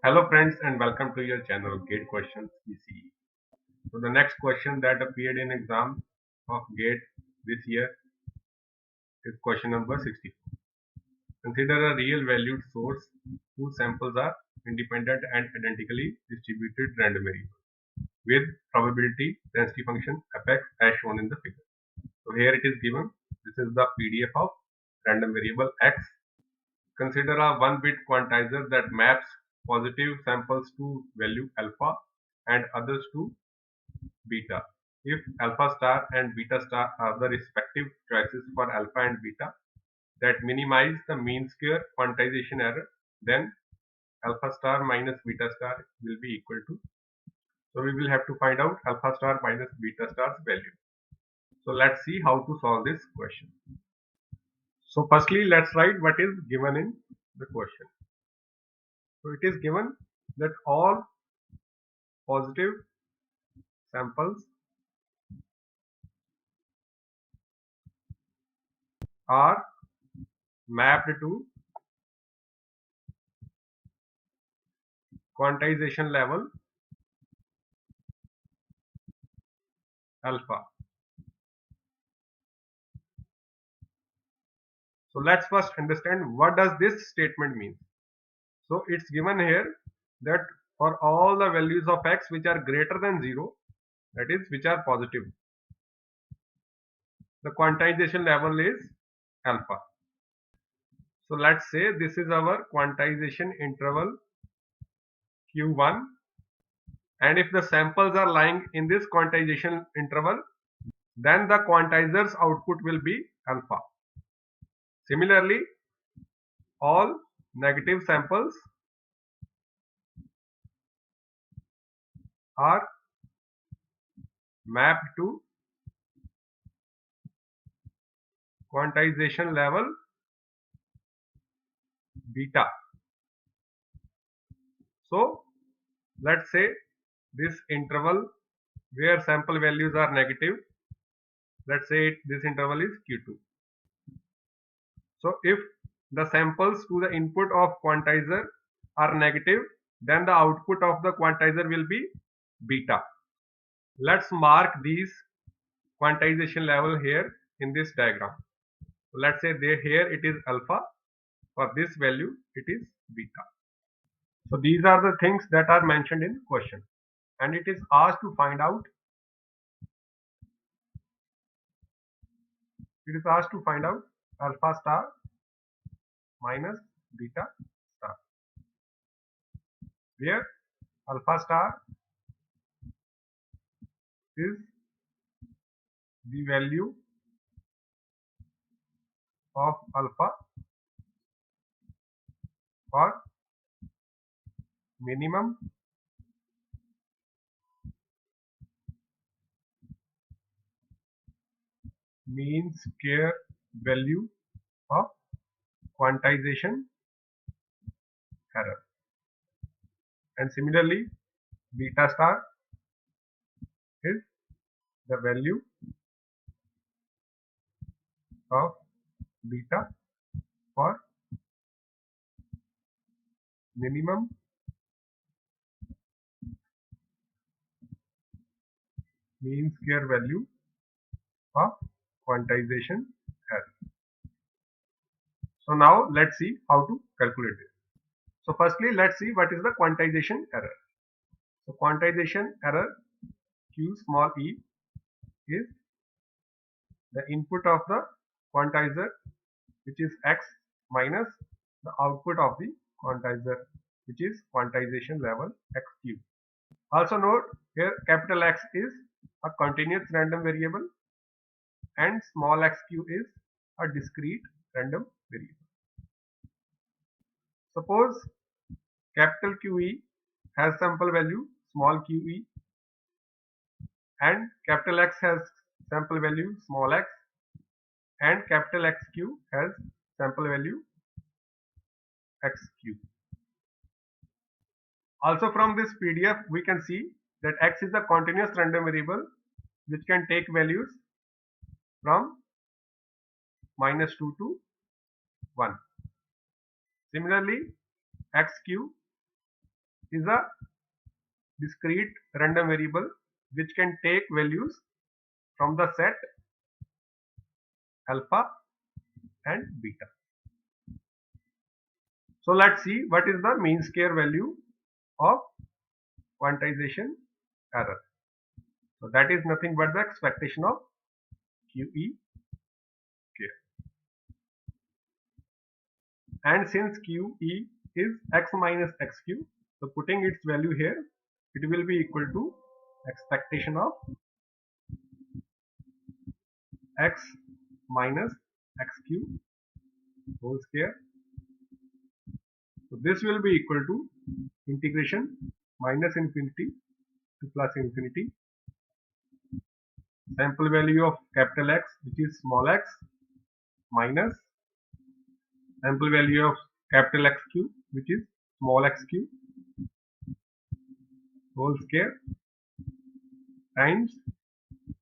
Hello friends and welcome to your channel GATEquestionsECE. So the next question that appeared in exam of GATE this year is question number 64. Consider a real valued source whose samples are independent and identically distributed random variable with probability density function fx as shown in the figure. So here it is given. This is the PDF of random variable x. Consider a 1-bit quantizer that maps positive samples to value alpha and others to beta. If alpha star and beta star are the respective choices for alpha and beta that minimize the mean square quantization error, then alpha star minus beta star will be equal to. So we will have to find out alpha star minus beta star's value. So let's see how to solve this question. So firstly, let's write what is given in the question. So it is given that all positive samples are mapped to quantization level alpha. So let's first understand what does this statement mean. So it's given here that for all the values of x which are greater than 0, that is which are positive, the quantization level is alpha. So let's say this is our quantization interval q1, and if the samples are lying in this quantization interval, then the quantizer's output will be alpha. Similarly, all negative samples are mapped to quantization level beta. So let's say this interval where sample values are negative, let's say this interval is q2. So if the samples to the input of quantizer are negative, then the output of the quantizer will be beta. Let's mark these quantization level here in this diagram. So let's say here it is alpha, for this value it is beta. So these are the things that are mentioned in question, and it is asked to find out alpha star minus beta star, where alpha star is the value of alpha for minimum mean square value of quantization error, and similarly beta star is the value of beta for minimum mean square value of quantization error. So now let's see how to calculate it. So firstly, let's see what is the quantization error. So quantization error q small e is the input of the quantizer, which is x, minus the output of the quantizer, which is quantization level xq. Also note here capital X is a continuous random variable and small xq is a discrete random variable. Suppose capital QE has sample value small qe and capital X has sample value small x and capital XQ has sample value XQ. Also from this PDF we can see that X is a continuous random variable which can take values from -2 to 1. Similarly XQ is a discrete random variable which can take values from the set alpha and beta. So let's see what is the mean square value of quantization error. So that is nothing but the expectation of QE square. And since QE is x minus xq, so putting its value here, it will be equal to expectation of x minus xq whole square. So this will be equal to integration minus infinity to plus infinity sample value of capital X, which is small x, minus sample value of capital X cube, which is small x cube whole square, times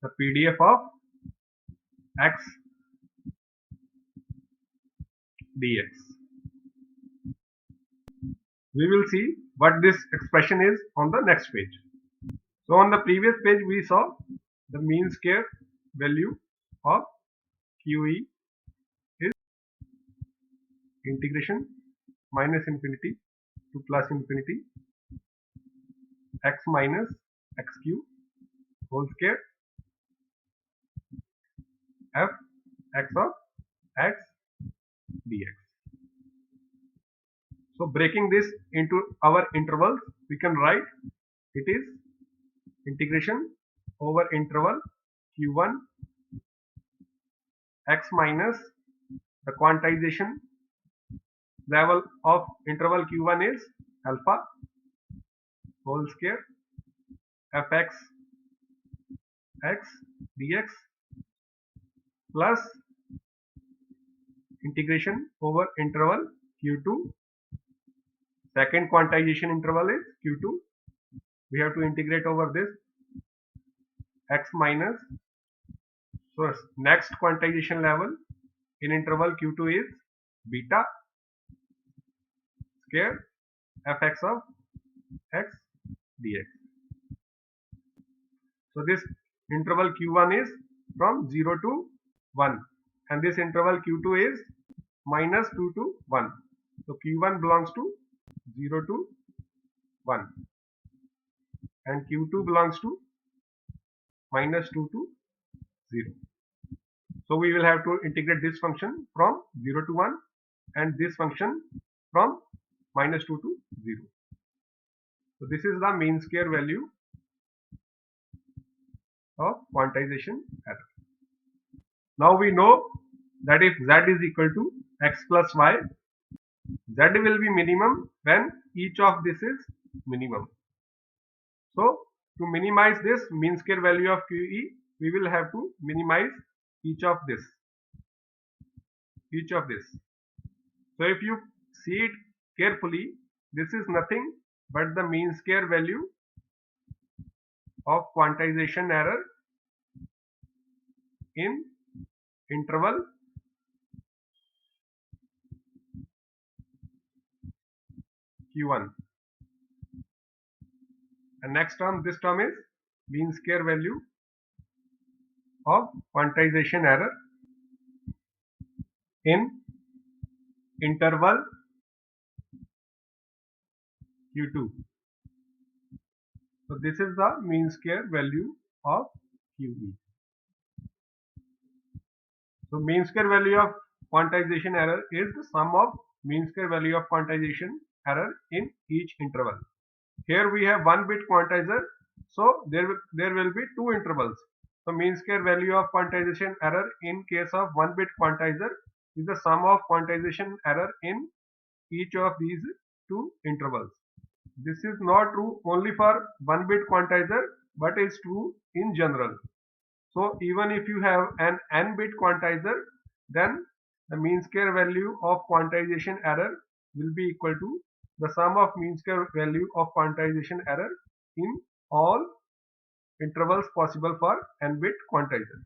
the PDF of x dx. We will see what this expression is on the next page. So on the previous page we saw the mean square value of QE is integration minus infinity to plus infinity x minus x cube whole square f x of x dx. So breaking this into our intervals, we can write it is integration over interval q1 x minus the quantization level of interval q1 is alpha whole square fx x dx plus integration over interval q2. Second quantization interval is q2. We have to integrate over this x minus. So next quantization level in interval q2 is beta square fx of x dx. So this interval q1 is from 0 to 1 and this interval q2 is minus 2 to 1. So q1 belongs to 0 to 1 and q2 belongs to minus 2 to 0. So we will have to integrate this function from 0 to 1 and this function from minus 2 to 0. So this is the mean square value of quantization error. Now we know that if z is equal to x plus y, z will be minimum when each of this is minimum. So to minimize this mean square value of QE, we will have to minimize each of this. So if you see it carefully, this is nothing but the mean square value of quantization error in interval q1. And next term, this term is mean square value of quantization error in interval q2. So this is the mean square value of QE. So mean square value of quantization error is the sum of mean square value of quantization error in each interval. Here we have 1 bit quantizer, so there will be 2 intervals. So mean square value of quantization error in case of 1 bit quantizer is the sum of quantization error in each of these 2 intervals. This is not true only for 1 bit quantizer, but is true in general. So even if you have an n bit quantizer, then the mean square value of quantization error will be equal to the sum of mean square value of quantization error in all intervals possible for n bit quantizer.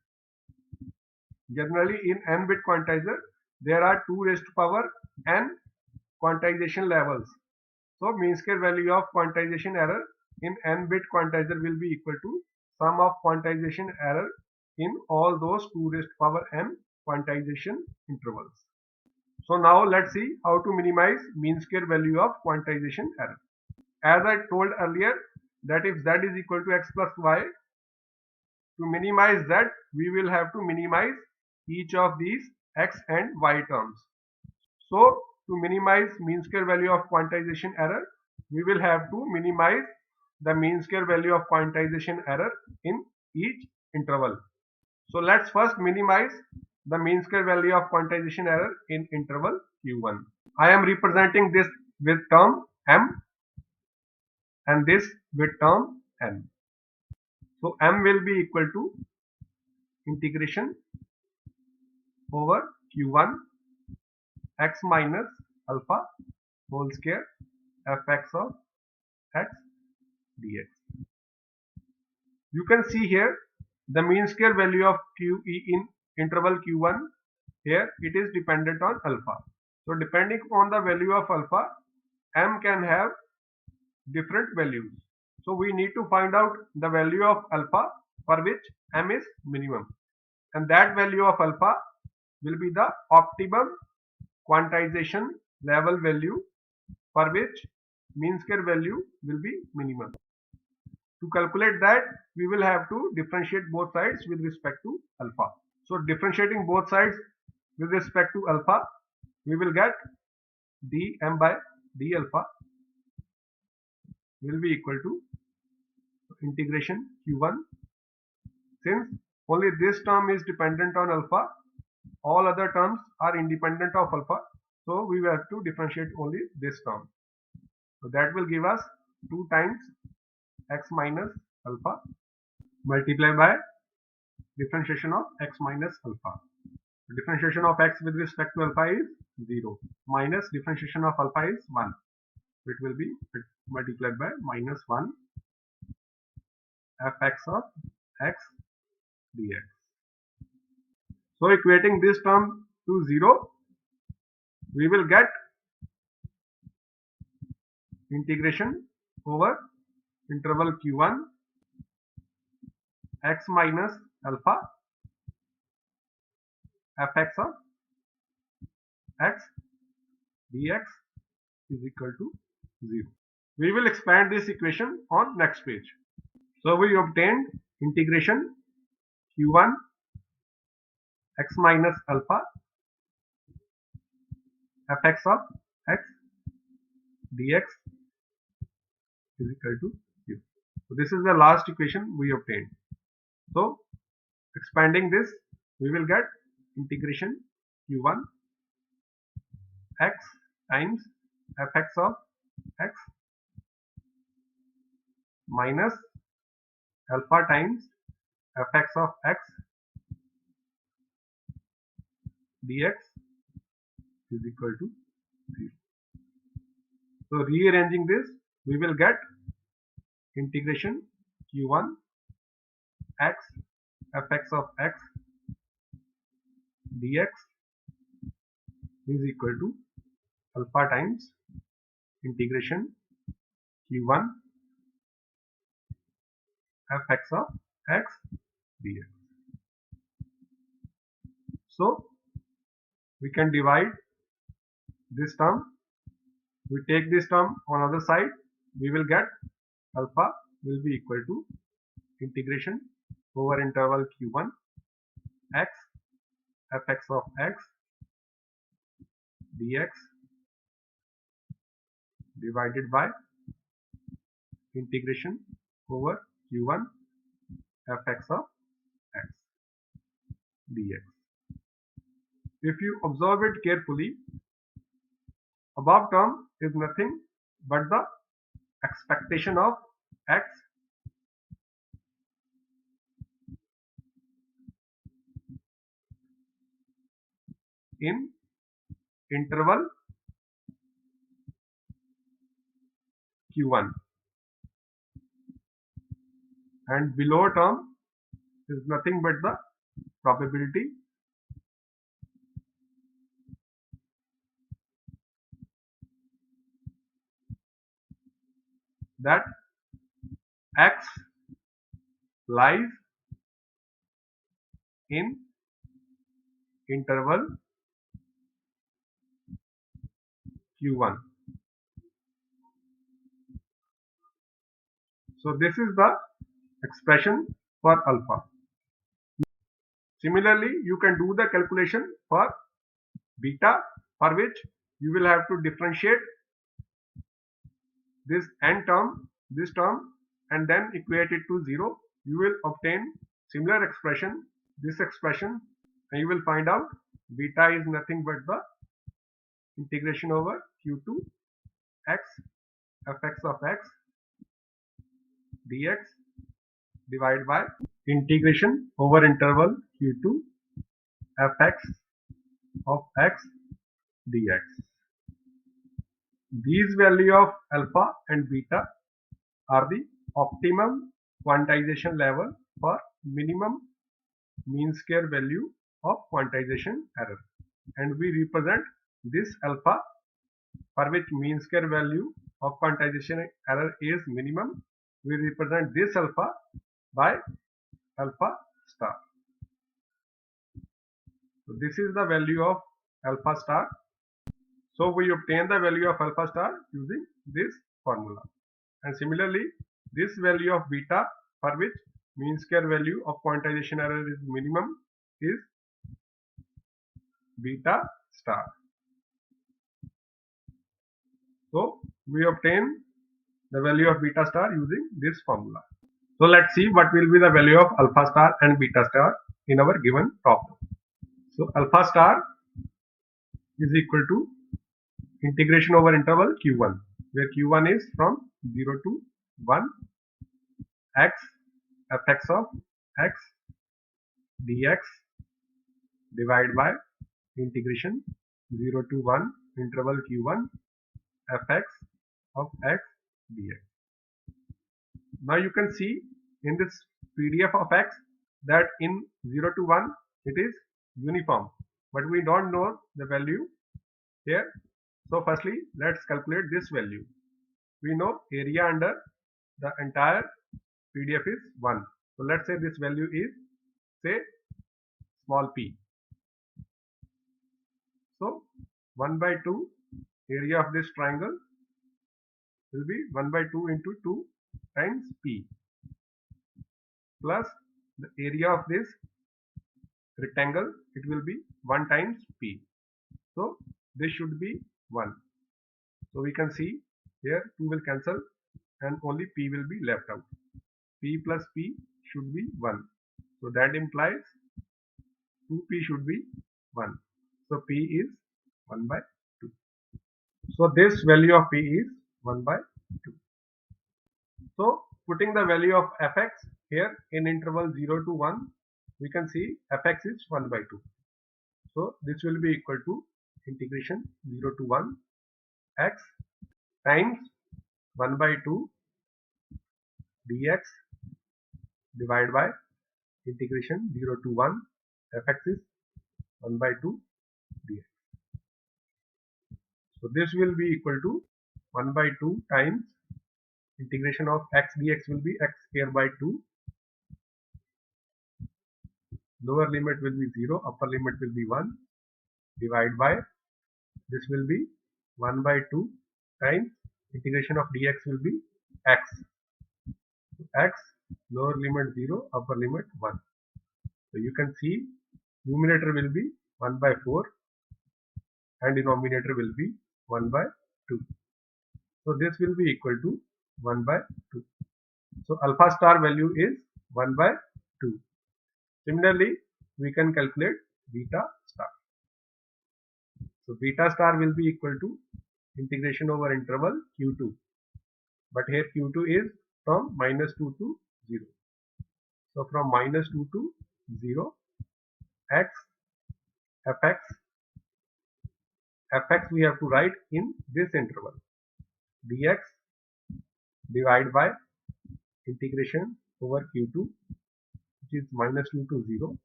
Generally in n bit quantizer there are 2 raised to power n quantization levels. So mean square value of quantization error in n bit quantizer will be equal to sum of quantization error in all those 2 raised power n quantization intervals. So now let's see how to minimize mean square value of quantization error. As I told earlier that if z is equal to x plus y, to minimize that we will have to minimize each of these x and y terms. So to minimize mean square value of quantization error, we will have to minimize the mean square value of quantization error in each interval. So let's first minimize the mean square value of quantization error in interval q1. I am representing this with term m and this with term n. So m will be equal to integration over q1 x minus alpha whole square fx of x dx. You can see here the mean square value of qe in interval q1. Here it is dependent on alpha. So depending on the value of alpha, m can have different values. So we need to find out the value of alpha for which m is minimum, and that value of alpha will be the optimum quantization level value for which mean square value will be minimum. To calculate that, we will have to differentiate both sides with respect to alpha. So differentiating both sides with respect to alpha, we will get dm by d alpha will be equal to integration q1. Since only this term is dependent on alpha, all other terms are independent of alpha, so we will have to differentiate only this term. So that will give us 2 times x minus alpha multiplied by differentiation of x minus alpha. Differentiation of x with respect to alpha is 0 minus differentiation of alpha is 1. It will be multiplied by minus 1 fx of x dx. So equating this term to 0, we will get integration over interval q1 x minus alpha fx of x dx is equal to 0. We will expand this equation on next page. So we obtained integration q1 x minus alpha fx of x dx is equal to 0. So this is the last equation we obtained. So expanding this, we will get integration q1 x times fx of x minus alpha times fx of x dx is equal to 0. So rearranging this, we will get integration q1 x fx of x dx is equal to alpha times integration q1 fx of x dx. So we can divide this term. We take this term on other side, we will get alpha will be equal to integration over interval q1 x fx of x dx divided by integration over q1 fx of x dx. If you observe it carefully, above term is nothing but the expectation of x in interval q1, and below term is nothing but the probability that x lies in interval q1. So this is the expression for alpha. Similarly, you can do the calculation for beta, for which you will have to differentiate this n term, this term, and then equate it to 0. You will obtain similar expression, this expression, and you will find out beta is nothing but the integration over q2 x fx of x dx divided by integration over interval q2 fx of x dx. These value of alpha and beta are the optimum quantization level for minimum mean square value of quantization error, and we represent this alpha, for which mean square value of quantization error is minimum. We represent this alpha by alpha star. So this is the value of alpha star. So we obtain the value of alpha star using this formula. And similarly, this value of beta, for which mean square value of quantization error is minimum, is beta star. So we obtain the value of beta star using this formula. So let's see what will be the value of alpha star and beta star in our given problem. So alpha star is equal to integration over interval q1, where q1 is from 0 to 1 x fx of x dx divided by integration 0 to 1 interval q1 fx of x dx. Now you can see in this PDF of x that in 0 to 1 it is uniform, but we don't know the value here. So firstly, let's calculate this value. We know area under the entire PDF is 1. So let's say this value is, say, small p. So 1 by 2 area of this triangle will be 1 by 2 into 2 times p, plus the area of this rectangle, it will be 1 times p. So this should be 1. So we can see here 2 will cancel and only p will be left out. P plus p should be 1. So that implies 2p should be 1. So p is 1 by 2. So this value of p is 1 by 2. So putting the value of fx here in interval 0 to 1, we can see fx is 1 by 2. So this will be equal to integration 0 to 1 x times 1 by 2 dx divided by integration 0 to 1 fx is 1 by 2 dx. So this will be equal to 1 by 2 times integration of x dx will be x square by 2. Lower limit will be 0, upper limit will be 1, divided by, this will be 1 by 2 times integration of dx will be x. X, lower limit 0, upper limit 1. So you can see numerator will be 1 by 4 and denominator will be 1 by 2. So this will be equal to 1 by 2. So alpha star value is 1 by 2. Similarly, we can calculate beta star. So beta star will be equal to integration over interval q2. But here q2 is from minus 2 to 0. So from minus 2 to 0, x fx we have to write in this interval, dx divided by integration over q2, which is minus 2 to 0,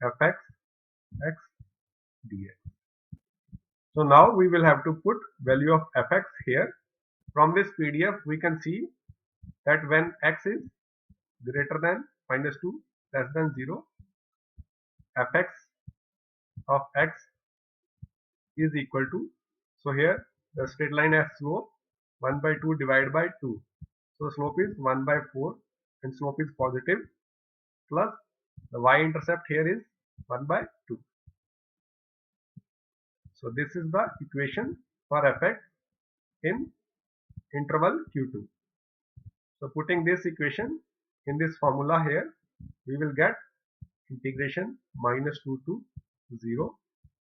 fx x dx. So now we will have to put value of fx here. From this PDF, we can see that when x is greater than -2 less than 0, fx of x is equal to, so here the straight line has slope 1 by 2 divided by 2. So slope is 1 by 4 and slope is positive, plus the y-intercept here is 1 by 2. So this is the equation for fx in interval q2. So putting this equation in this formula here, we will get integration -2 to 0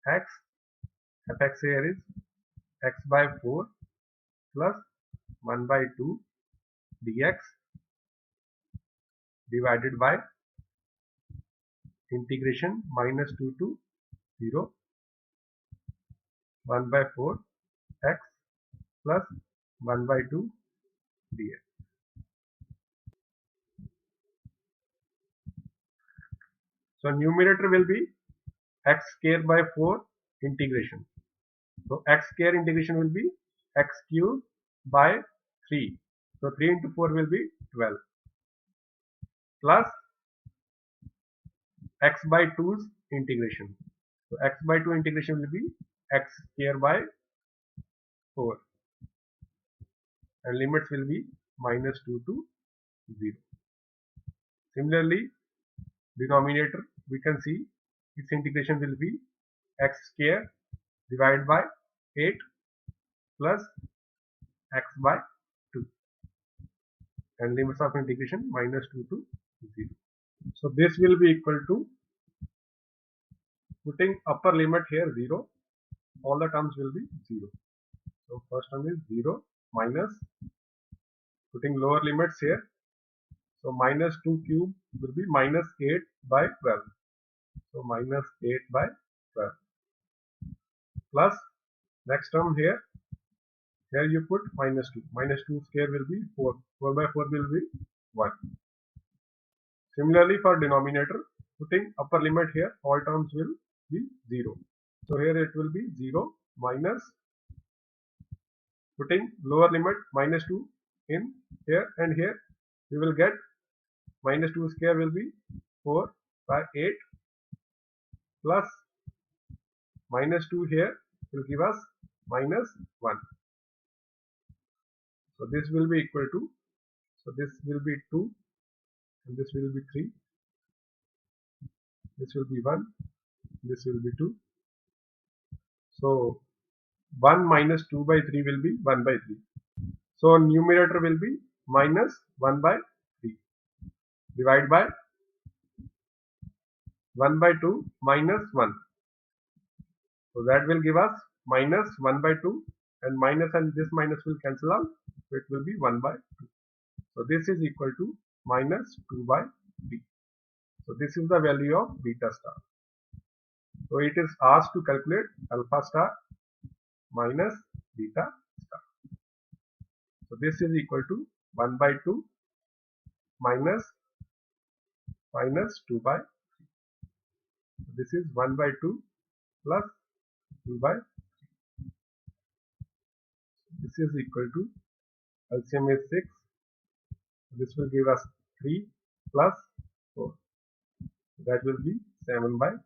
x, fx here is x by 4 plus 1 by 2 dx divided by integration -2 to 0 1 by 4 x plus 1 by 2 dx. So numerator will be x square by 4 integration. So x square integration will be x cube by 3. So 3 into 4 will be 12 plus x by 2's integration. So x by 2 integration will be x square by 4 and limits will be -2 to 0. Similarly, denominator we can see its integration will be x square divided by 8 plus x by 2 and limits of integration -2 to 0. So this will be equal to, putting upper limit here 0, all the terms will be 0. So first term is 0 minus, putting lower limits here, so -2 cube will be -8 by 12. So -8 by 12 plus next term here you put -2. -2 square will be 4. 4 by 4 will be 1. Similarly for denominator, putting upper limit here, all terms will be 0. So here it will be 0 minus, putting lower limit -2 in here and here, we will get -2 square will be 4 by 8 plus -2 here will give us -1. So this will be equal to, so this will be 2 and this will be 3, this will be 1, this will be 2. So 1 minus 2 by 3 will be 1 by 3. So numerator will be -1 by 3 divided by 1 by 2 minus 1. So that will give us -1 by 2 and this minus will cancel out. So it will be 1 by 2. So this is equal to -2 by 3. So this is the value of beta star. So it is asked to calculate alpha star minus beta star. So this is equal to 1 by 2 minus 2 by 3. So this is 1 by 2 plus 2 by 3. This is equal to, LCM is 6. This will give us 3 plus 4. That will be 7 by 6.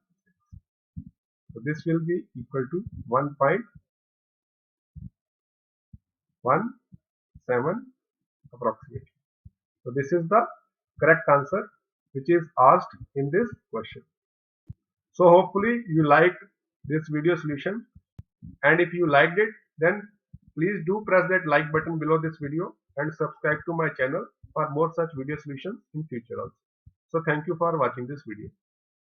So this will be equal to 1.17 approximately. So this is the correct answer which is asked in this question. So hopefully you liked this video solution, and if you liked it, then please do press that like button below this video and subscribe to my channel for more such video solutions in future also. So thank you for watching this video.